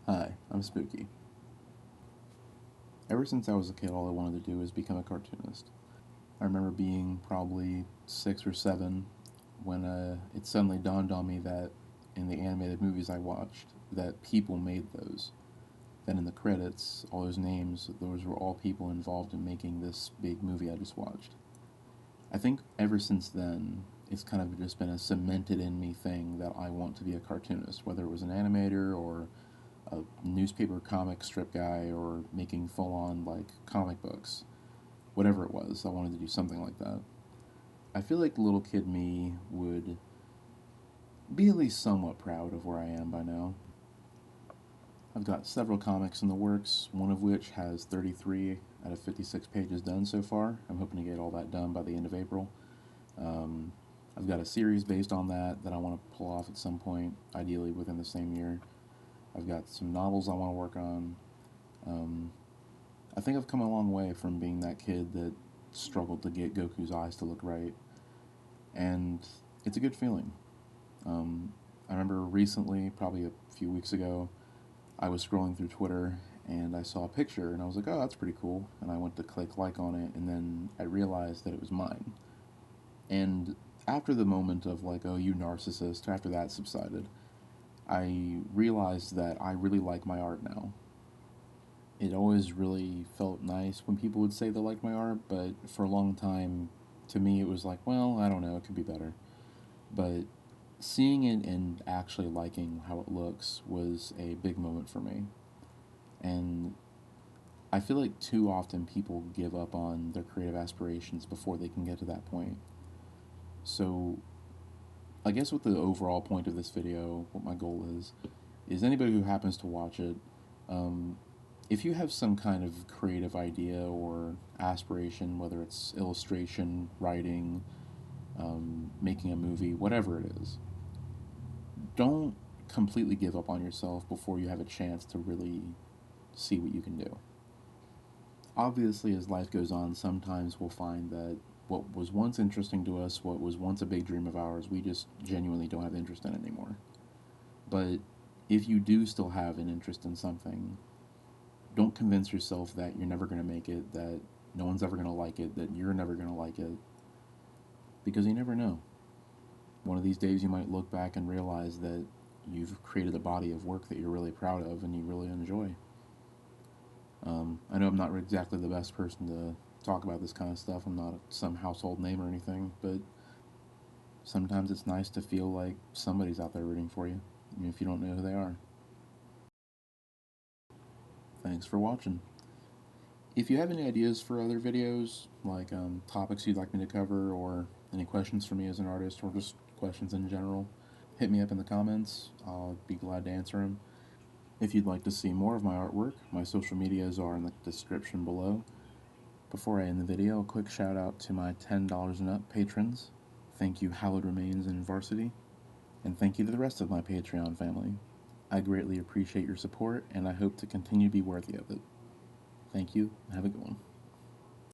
Hi, I'm Spooky. Ever since I was a kid, all I wanted to do was become a cartoonist. I remember being probably 6 or 7 when it suddenly dawned on me that in the animated movies I watched, that people made those. That in the credits, all those names, those were all people involved in making this big movie I just watched. I think ever since then, it's kind of just been a cemented in me thing that I want to be a cartoonist, whether it was an animator or a newspaper comic strip guy or making full on like comic books. Whatever it was, I wanted to do something like that. I feel like little kid me would be at least somewhat proud of where I am by now. I've got several comics in the works, one of which has 33 out of 56 pages done so far. I'm hoping to get all that done by the end of April. Um, I've got a series based on that I want to pull off at some point, ideally within the same year. I've got some novels I want to work on. Um, I think I've come a long way from being that kid that struggled to get Goku's eyes to look right, and it's a good feeling. Um, I remember recently, probably a few weeks ago, I was scrolling through Twitter and I saw a picture and I was like, oh, that's pretty cool. And I went to click like on it and then I realized that it was mine. And after the moment of like, oh, you narcissist, after that subsided, I realized that I really like my art now. It always really felt nice when people would say they liked my art, but for a long time, to me, it was like, well, I don't know, it could be better. But seeing it and actually liking how it looks was a big moment for me. And I feel like too often people give up on their creative aspirations before they can get to that point. So, I guess what the overall point of this video, what my goal is anybody who happens to watch it, um, if you have some kind of creative idea or aspiration, whether it's illustration, writing, making a movie, whatever it is, don't completely give up on yourself before you have a chance to really see what you can do. Obviously, as life goes on, sometimes we'll find that what was once interesting to us, what was once a big dream of ours, we just genuinely don't have interest in anymore. But if you do still have an interest in something, don't convince yourself that you're never going to make it, that no one's ever going to like it, that you're never going to like it, because you never know. One of these days you might look back and realize that you've created a body of work that you're really proud of and you really enjoy. I know I'm not exactly the best person to talk about this kind of stuff. I'm not some household name or anything, but sometimes it's nice to feel like somebody's out there rooting for you, even if you don't know who they are. Thanks for watching. If you have any ideas for other videos, like topics you'd like me to cover, or any questions for me as an artist, or just questions in general, hit me up in the comments. I'll be glad to answer them. If you'd like to see more of my artwork, my social medias are in the description below. Before I end the video, a quick shout out to my $10 and up patrons. Thank you, Hallowed Remains and Varsity, and thank you to the rest of my Patreon family. I greatly appreciate your support, and I hope to continue to be worthy of it. Thank you, and have a good one.